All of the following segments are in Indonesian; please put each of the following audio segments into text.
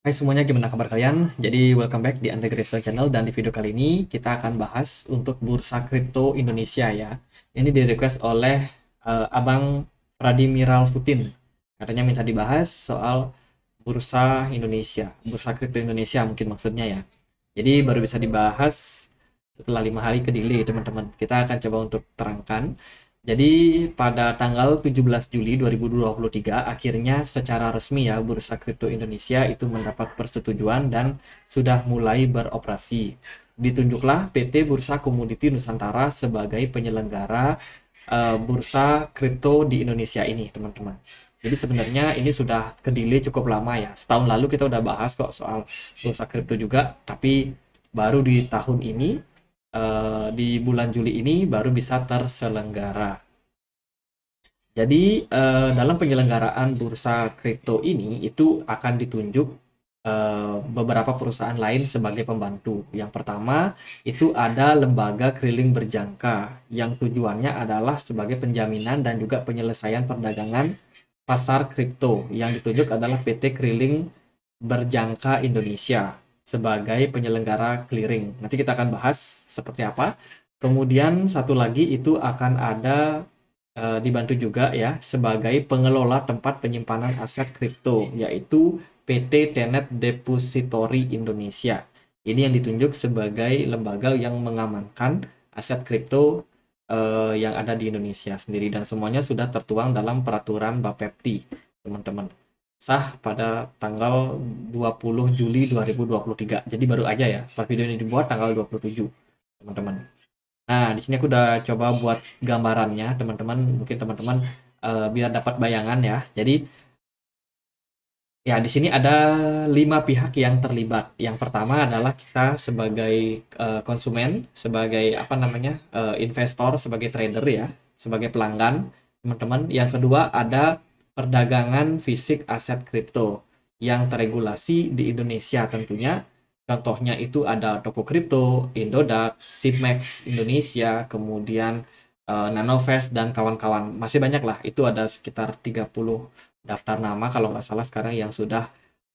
Hai semuanya, gimana kabar kalian? Jadi welcome back di Andre Grayson Channel, dan di video kali ini kita akan bahas untuk bursa kripto Indonesia ya. Ini di request oleh Abang Vladimiral Putin. Katanya minta dibahas soal bursa Indonesia, bursa kripto Indonesia mungkin maksudnya ya. Jadi baru bisa dibahas setelah 5 hari ke delay teman-teman. Kita akan coba untuk terangkan. Jadi pada tanggal 17 Juli 2023 akhirnya secara resmi ya Bursa Kripto Indonesia itu mendapat persetujuan dan sudah mulai beroperasi. Ditunjuklah PT Bursa Komoditi Nusantara sebagai penyelenggara bursa kripto di Indonesia ini, teman-teman. Jadi sebenarnya ini sudah kedelay cukup lama ya. Setahun lalu kita udah bahas kok soal bursa kripto juga, tapi baru di tahun ini di bulan Juli ini baru bisa terselenggara. Jadi dalam penyelenggaraan bursa kripto ini itu akan ditunjuk beberapa perusahaan lain sebagai pembantu. Yang pertama itu ada lembaga keliling berjangka yang tujuannya adalah sebagai penjaminan dan juga penyelesaian perdagangan pasar kripto. Yang ditunjuk adalah PT Keliling Berjangka Indonesia sebagai penyelenggara clearing. Nanti kita akan bahas seperti apa. Kemudian satu lagi itu akan ada dibantu juga ya sebagai pengelola tempat penyimpanan aset kripto, yaitu PT Tenet Depository Indonesia. Ini yang ditunjuk sebagai lembaga yang mengamankan aset kripto yang ada di Indonesia sendiri, dan semuanya sudah tertuang dalam peraturan Bapepti, teman-teman. Sah pada tanggal 20 Juli 2023. Jadi baru aja ya, pas video ini dibuat tanggal 27, teman-teman. Nah, di sini aku udah coba buat gambarannya, teman-teman. Mungkin teman-teman biar dapat bayangan ya. Jadi, ya di sini ada 5 pihak yang terlibat. Yang pertama adalah kita sebagai konsumen, sebagai apa namanya investor, sebagai trader ya, sebagai pelanggan, teman-teman. Yang kedua ada perdagangan fisik aset kripto yang teregulasi di Indonesia tentunya. Contohnya itu ada Toko Kripto, Indodax, Sipmex Indonesia, kemudian Nanovest, dan kawan-kawan. Masih banyak lah, itu ada sekitar 30 daftar nama kalau nggak salah sekarang yang sudah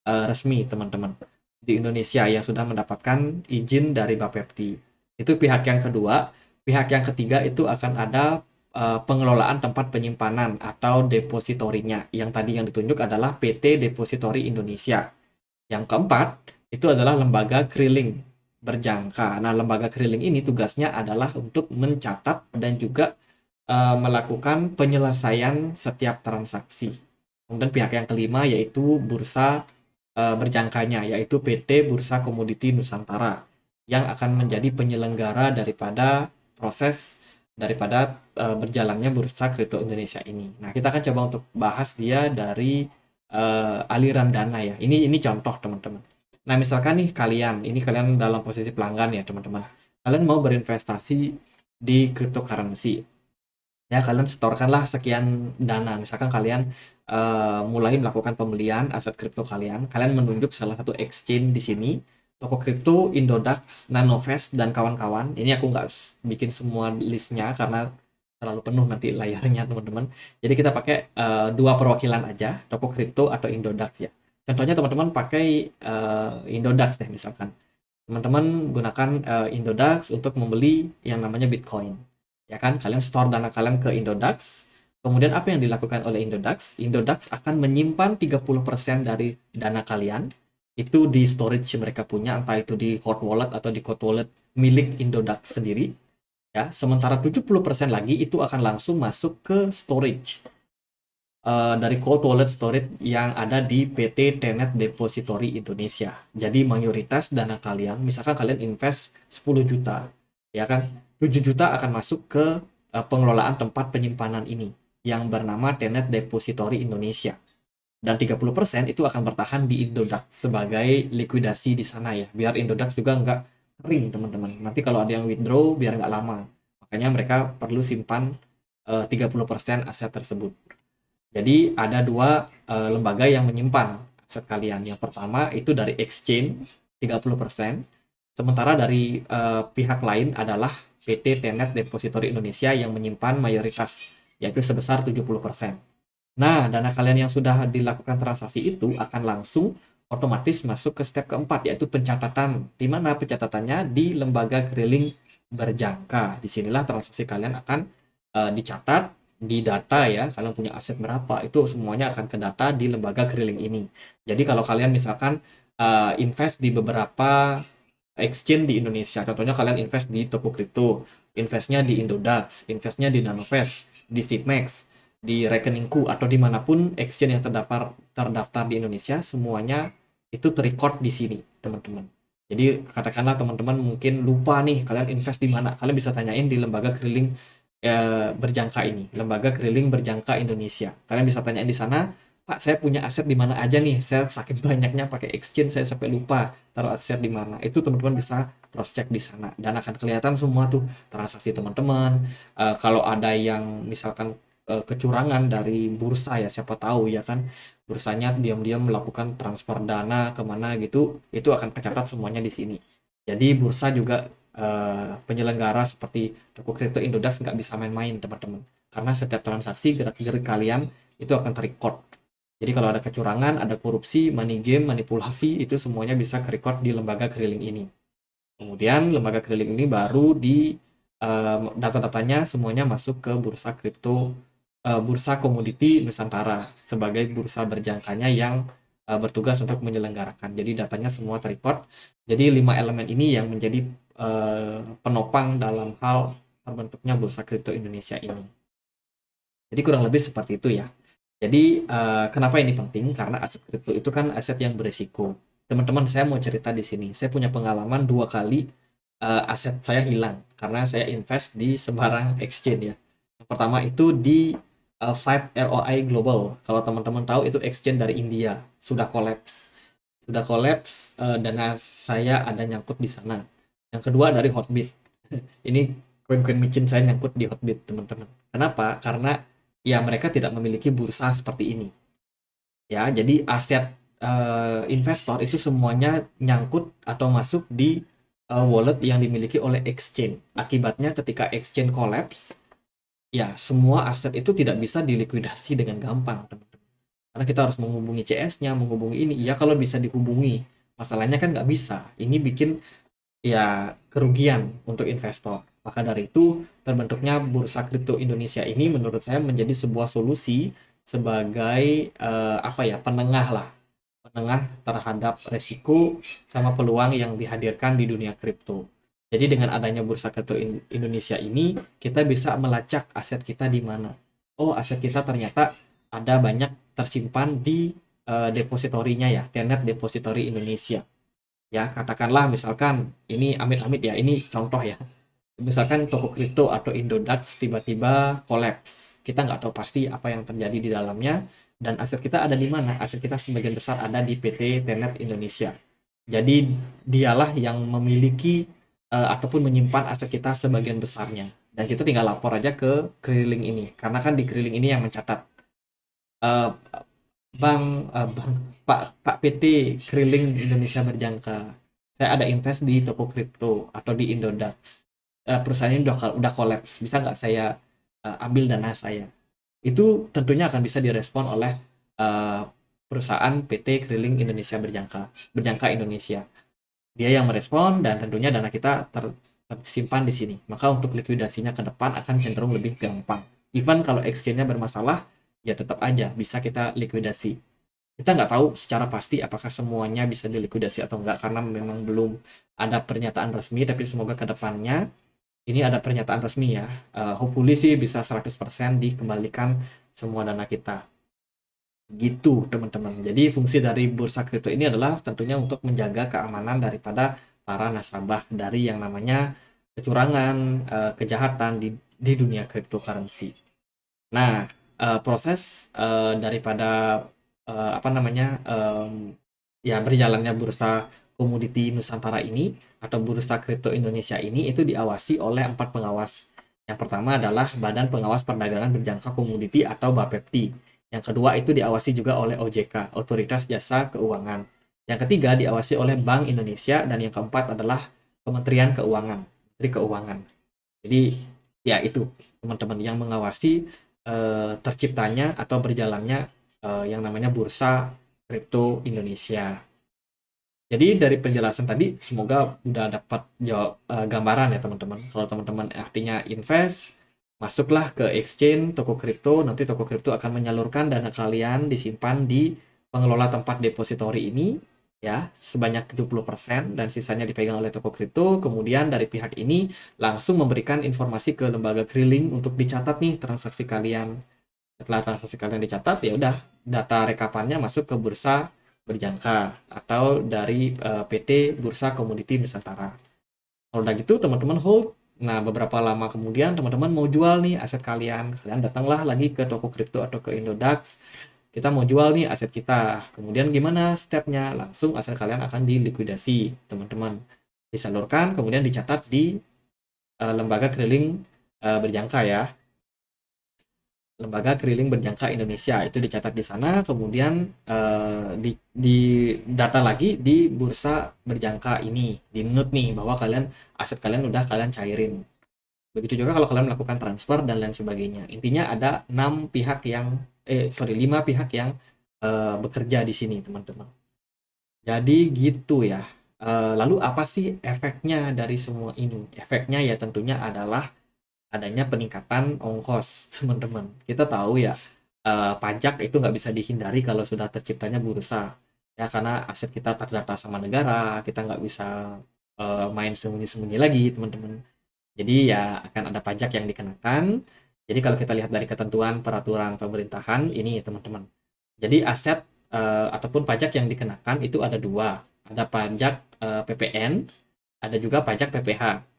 resmi, teman-teman. Di Indonesia yang sudah mendapatkan izin dari Bapepti. Itu pihak yang kedua. Pihak yang ketiga itu akan ada pengelolaan tempat penyimpanan atau depositorinya. Yang tadi yang ditunjuk adalah PT Depository Indonesia. Yang keempat, itu adalah lembaga keliling berjangka. Nah, lembaga keliling ini tugasnya adalah untuk mencatat dan juga melakukan penyelesaian setiap transaksi. Kemudian pihak yang kelima yaitu bursa berjangkanya, yaitu PT Bursa Komoditi Nusantara, yang akan menjadi penyelenggara daripada proses daripada berjalannya bursa kripto Indonesia ini. Nah, kita akan coba untuk bahas dia dari aliran dana ya. Ini contoh, teman-teman. Nah, misalkan nih kalian dalam posisi pelanggan ya, teman-teman. Kalian mau berinvestasi di cryptocurrency. Ya, kalian setorkanlah sekian dana. Misalkan kalian mulai melakukan pembelian aset kripto kalian. Kalian menunjuk salah satu exchange di sini, Toko Kripto, Indodax, Nanovest, dan kawan-kawan. Ini aku nggak bikin semua listnya karena terlalu penuh nanti layarnya, teman-teman. Jadi kita pakai dua perwakilan aja, Toko Kripto atau Indodax ya. Contohnya teman-teman pakai Indodax deh misalkan. Teman-teman gunakan Indodax untuk membeli yang namanya Bitcoin. Ya kan, kalian store dana kalian ke Indodax. Kemudian apa yang dilakukan oleh Indodax? Indodax akan menyimpan 30% dari dana kalian itu di storage mereka punya, entah itu di hot wallet atau di cold wallet milik Indodax sendiri. Ya, sementara 70% lagi itu akan langsung masuk ke storage dari cold wallet storage yang ada di PT Tenet Depository Indonesia. Jadi mayoritas dana kalian, misalkan kalian invest 10 juta, ya kan, 7 juta akan masuk ke pengelolaan tempat penyimpanan ini yang bernama Tenet Depository Indonesia. Dan 30% itu akan bertahan di Indodax sebagai likuidasi di sana ya, biar Indodax juga nggak kering, teman-teman. Nanti kalau ada yang withdraw biar nggak lama. Makanya mereka perlu simpan 30% aset tersebut. Jadi ada dua lembaga yang menyimpan aset kalian. Yang pertama itu dari exchange 30%, sementara dari pihak lain adalah PT Tenet Depository Indonesia yang menyimpan mayoritas, yaitu sebesar 70%. Nah, dana kalian yang sudah dilakukan transaksi itu akan langsung otomatis masuk ke step keempat, yaitu pencatatan. Di mana pencatatannya di lembaga keliling berjangka. Disinilah transaksi kalian akan dicatat di data ya, kalian punya aset berapa, itu semuanya akan ke data di lembaga keliling ini. Jadi kalau kalian misalkan invest di beberapa exchange di Indonesia, contohnya kalian invest di toko kripto, investnya di Indodax, investnya di Nanovest, di Sipmex, di rekeningku, atau dimanapun exchange yang terdaftar di Indonesia, semuanya itu terrecord di sini, teman-teman. Jadi katakanlah teman-teman mungkin lupa nih kalian invest di mana, kalian bisa tanyain di lembaga keliling berjangka ini, lembaga keliling berjangka Indonesia. Kalian bisa tanyain di sana, Pak, saya punya aset di mana aja nih? Saya saking banyaknya pakai exchange, saya sampai lupa taruh aset di mana. Itu teman-teman bisa cross check di sana dan akan kelihatan semua tuh transaksi teman-teman. Kalau ada yang misalkan kecurangan dari bursa ya, siapa tahu ya kan, bursanya diam-diam melakukan transfer dana kemana gitu, itu akan tercatat semuanya di sini. Jadi bursa juga penyelenggara seperti toko kripto Indodax nggak bisa main-main teman-teman, karena setiap transaksi gerak-gerik kalian itu akan terrecord. Jadi kalau ada kecurangan, ada korupsi, money game, manipulasi, itu semuanya bisa kerecord di lembaga keliling ini. Kemudian lembaga keliling ini baru di data-datanya semuanya masuk ke bursa kripto, bursa komoditi Nusantara sebagai bursa berjangkanya yang bertugas untuk menyelenggarakan. Jadi datanya semua terrecord. Jadi 5 elemen ini yang menjadi penopang dalam hal terbentuknya bursa kripto Indonesia ini. Jadi kurang lebih seperti itu ya. Jadi kenapa ini penting? Karena aset kripto itu kan aset yang berisiko. Teman-teman, saya mau cerita di sini. Saya punya pengalaman 2 kali aset saya hilang karena saya invest di sembarang exchange ya. Yang pertama itu di Vibe ROI Global. Kalau teman-teman tahu itu exchange dari India, sudah collapse. Sudah collapse, dana saya ada nyangkut di sana. Yang kedua dari Hotbit. Ini koin-koin micin saya nyangkut di Hotbit, teman-teman. Kenapa? Karena ya mereka tidak memiliki bursa seperti ini. Ya, jadi aset investor itu semuanya nyangkut atau masuk di wallet yang dimiliki oleh exchange. Akibatnya ketika exchange collapse, ya semua aset itu tidak bisa dilikuidasi dengan gampang, teman-teman. Karena kita harus menghubungi CS-nya, menghubungi ini. Ya kalau bisa dihubungi, masalahnya kan nggak bisa. Ini bikin ya kerugian untuk investor. Maka dari itu terbentuknya Bursa Kripto Indonesia ini menurut saya menjadi sebuah solusi sebagai apa ya, penengah lah, penengah terhadap resiko sama peluang yang dihadirkan di dunia kripto. Jadi dengan adanya Bursa Kripto Indonesia ini kita bisa melacak aset kita di mana. Oh, aset kita ternyata ada banyak tersimpan di depositorinya ya, Tenet Depository Indonesia. Ya, katakanlah misalkan ini amit-amit ya, ini contoh ya. Misalkan toko kripto atau Indodax tiba-tiba kolaps. Kita nggak tahu pasti apa yang terjadi di dalamnya dan aset kita ada di mana. Aset kita sebagian besar ada di PT Tenet Indonesia. Jadi dialah yang memiliki ataupun menyimpan aset kita sebagian besarnya. Dan kita tinggal lapor aja ke keliling ini. Karena kan di keliling ini yang mencatat. Eh, Bang, Pak PT Keriling Indonesia Berjangka. Saya ada invest di toko kripto atau di Indodax. Perusahaan ini udah kolaps. Bisa nggak saya ambil dana saya? Itu tentunya akan bisa direspon oleh eh, perusahaan PT Keriling Indonesia Berjangka Indonesia. Dia yang merespon dan tentunya dana kita tersimpan di sini. Maka untuk likuidasinya ke depan akan cenderung lebih gampang. Even kalau exchange-nya bermasalah, ya tetap aja bisa kita likuidasi. Kita nggak tahu secara pasti apakah semuanya bisa dilikuidasi atau enggak karena memang belum ada pernyataan resmi, tapi semoga ke depannya ini ada pernyataan resmi ya. Hopefully sih bisa 100% dikembalikan semua dana kita. Gitu, teman-teman. Jadi fungsi dari bursa kripto ini adalah tentunya untuk menjaga keamanan daripada para nasabah dari yang namanya kecurangan, kejahatan di dunia cryptocurrency. Nah, proses daripada apa namanya ya berjalannya bursa komoditi Nusantara ini atau bursa kripto Indonesia ini itu diawasi oleh 4 pengawas. Yang pertama adalah Badan Pengawas Perdagangan Berjangka Komoditi atau BAPEPTI. Yang kedua itu diawasi juga oleh OJK, Otoritas Jasa Keuangan. Yang ketiga diawasi oleh Bank Indonesia dan yang keempat adalah Kementerian Keuangan, Menteri Keuangan. Jadi ya itu teman-teman yang mengawasi terciptanya atau berjalannya yang namanya Bursa Kripto Indonesia. Jadi dari penjelasan tadi semoga udah dapat jawab gambaran ya teman-teman. Kalau teman-teman artinya invest, masuklah ke exchange toko kripto, nanti toko kripto akan menyalurkan dana kalian disimpan di pengelola tempat depository ini ya sebanyak 70% dan sisanya dipegang oleh toko kripto. Kemudian dari pihak ini langsung memberikan informasi ke lembaga clearing untuk dicatat nih transaksi kalian. Setelah transaksi kalian dicatat, ya udah data rekapannya masuk ke bursa berjangka atau dari PT Bursa Komoditi Nusantara. Kalau udah gitu teman-teman hold. Nah, beberapa lama kemudian teman-teman mau jual nih aset kalian. Kalian datanglah lagi ke toko kripto atau ke Indodax. Kita mau jual nih aset kita. Kemudian gimana stepnya? Langsung aset kalian akan dilikuidasi, teman-teman. Disalurkan, kemudian dicatat di lembaga clearing berjangka ya. Lembaga Keliling Berjangka Indonesia itu dicatat di sana, kemudian di data lagi di bursa berjangka ini, di note nih bahwa kalian aset kalian udah kalian cairin. Begitu juga kalau kalian melakukan transfer dan lain sebagainya. Intinya ada 5 pihak yang bekerja di sini, teman-teman. Jadi gitu ya. Lalu apa sih efeknya dari semua ini? Efeknya ya tentunya adalah adanya peningkatan ongkos, teman-teman. Kita tahu ya, pajak itu nggak bisa dihindari kalau sudah terciptanya bursa. Ya, karena aset kita terdata sama negara, kita nggak bisa main sembunyi-sembunyi lagi, teman-teman. Jadi ya akan ada pajak yang dikenakan. Jadi kalau kita lihat dari ketentuan peraturan pemerintahan ini, teman-teman. Jadi aset ataupun pajak yang dikenakan itu ada dua. Ada pajak PPN, ada juga pajak PPH.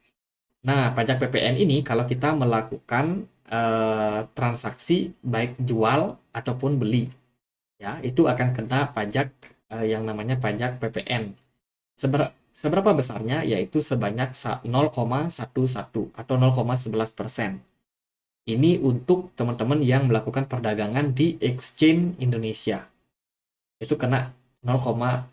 Nah, pajak PPN ini kalau kita melakukan transaksi baik jual ataupun beli, ya itu akan kena pajak yang namanya pajak PPN. Seberapa besarnya? Yaitu sebanyak 0,11 atau 0,11%. Ini untuk teman-teman yang melakukan perdagangan di exchange Indonesia. Itu kena 0,11%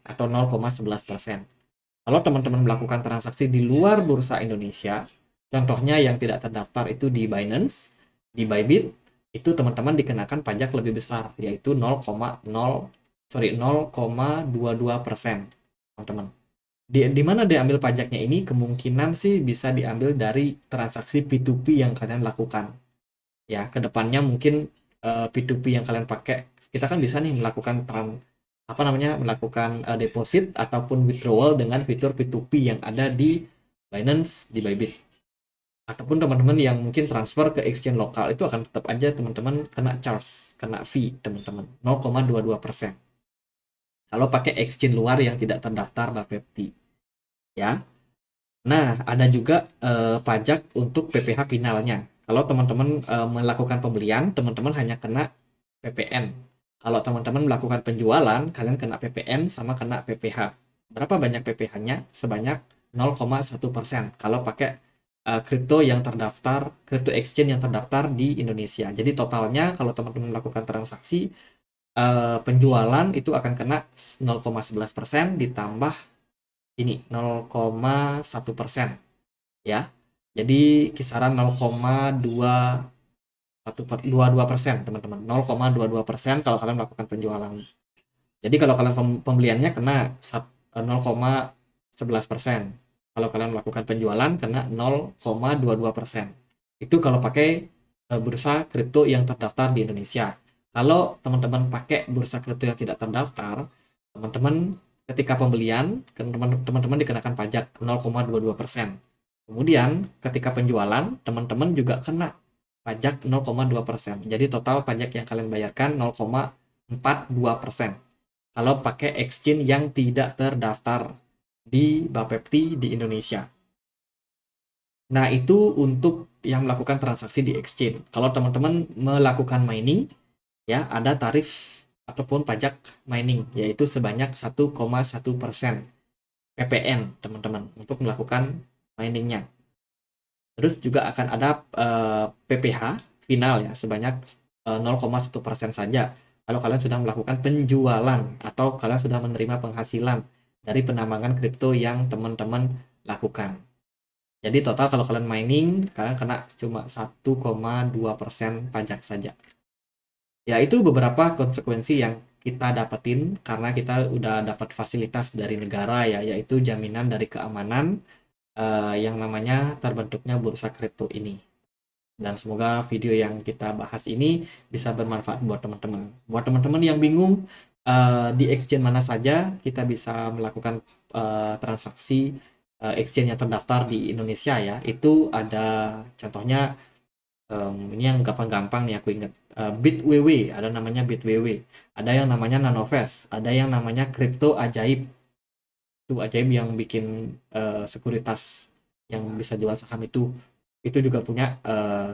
atau 0,11%. Kalau teman-teman melakukan transaksi di luar bursa Indonesia, contohnya yang tidak terdaftar itu di Binance, di Bybit, itu teman-teman dikenakan pajak lebih besar, yaitu 0,22%, teman-teman. Di mana diambil pajaknya ini? Kemungkinan sih bisa diambil dari transaksi P2P yang kalian lakukan. Ya, kedepannya mungkin P2P yang kalian pakai, kita kan bisa nih melakukan melakukan deposit ataupun withdrawal dengan fitur P2P yang ada di Binance, di Bybit. Ataupun teman-teman yang mungkin transfer ke exchange lokal itu akan tetap aja teman-teman kena charge, kena fee teman-teman 0,22%. Kalau pakai exchange luar yang tidak terdaftar Bapepti. Ya. Nah, ada juga pajak untuk PPh finalnya. Kalau teman-teman melakukan pembelian, teman-teman hanya kena PPN. Kalau teman-teman melakukan penjualan, kalian kena PPN sama kena PPh. Berapa banyak PPh-nya? Sebanyak 0,1% kalau pakai kripto yang terdaftar, kripto exchange yang terdaftar di Indonesia. Jadi totalnya kalau teman-teman melakukan transaksi penjualan itu akan kena 0,11% ditambah ini 0,1% ya. Jadi kisaran 0,22%, teman-teman. 0,22% kalau kalian melakukan penjualan. Jadi kalau kalian pembeliannya kena 0,11%. Kalau kalian melakukan penjualan kena 0,22%. Itu kalau pakai bursa kripto yang terdaftar di Indonesia. Kalau teman-teman pakai bursa kripto yang tidak terdaftar, teman-teman ketika pembelian, teman-teman dikenakan pajak 0,22%. Kemudian ketika penjualan, teman-teman juga kena pajak 0,2%. Jadi total pajak yang kalian bayarkan 0,42%. Kalau pakai exchange yang tidak terdaftar di Bapepti di Indonesia. Nah, itu untuk yang melakukan transaksi di exchange. Kalau teman-teman melakukan mining, ya ada tarif ataupun pajak mining, yaitu sebanyak 1,1% PPN, teman-teman, untuk melakukan miningnya. Terus juga akan ada PPh final ya, sebanyak 0,1% saja. Kalau kalian sudah melakukan penjualan atau kalian sudah menerima penghasilan dari penambangan kripto yang teman-teman lakukan. Jadi total kalau kalian mining, kalian kena cuma 1,2% pajak saja. Ya, itu beberapa konsekuensi yang kita dapetin karena kita udah dapat fasilitas dari negara ya, yaitu jaminan dari keamanan yang namanya terbentuknya bursa kripto ini. Dan semoga video yang kita bahas ini bisa bermanfaat buat teman-teman. Buat teman-teman yang bingung di exchange mana saja kita bisa melakukan transaksi exchange yang terdaftar di Indonesia ya. Itu ada contohnya, ini yang gampang-gampang nih aku ingat. BitWW, ada namanya BitWW. Ada yang namanya Nanovest, ada yang namanya Kripto Ajaib. Itu ajaib yang bikin sekuritas yang bisa jual saham itu juga punya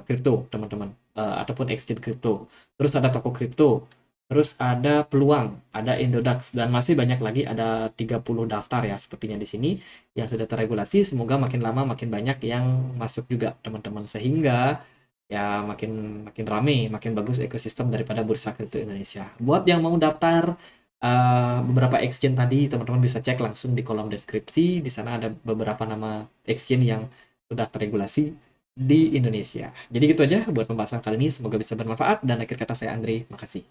kripto teman-teman, ataupun exchange kripto. Terus ada toko kripto, terus ada peluang, ada Indodax, dan masih banyak lagi, ada 30 daftar ya sepertinya di sini yang sudah terregulasi. Semoga makin lama makin banyak yang masuk juga teman-teman, sehingga ya makin makin rame, makin bagus ekosistem daripada bursa kripto Indonesia. Buat yang mau daftar beberapa exchange tadi, teman-teman bisa cek langsung di kolom deskripsi. Di sana ada beberapa nama exchange yang sudah terregulasi di Indonesia. Jadi gitu aja buat pembahasan kali ini. Semoga bisa bermanfaat. Dan akhir kata saya Andre, makasih.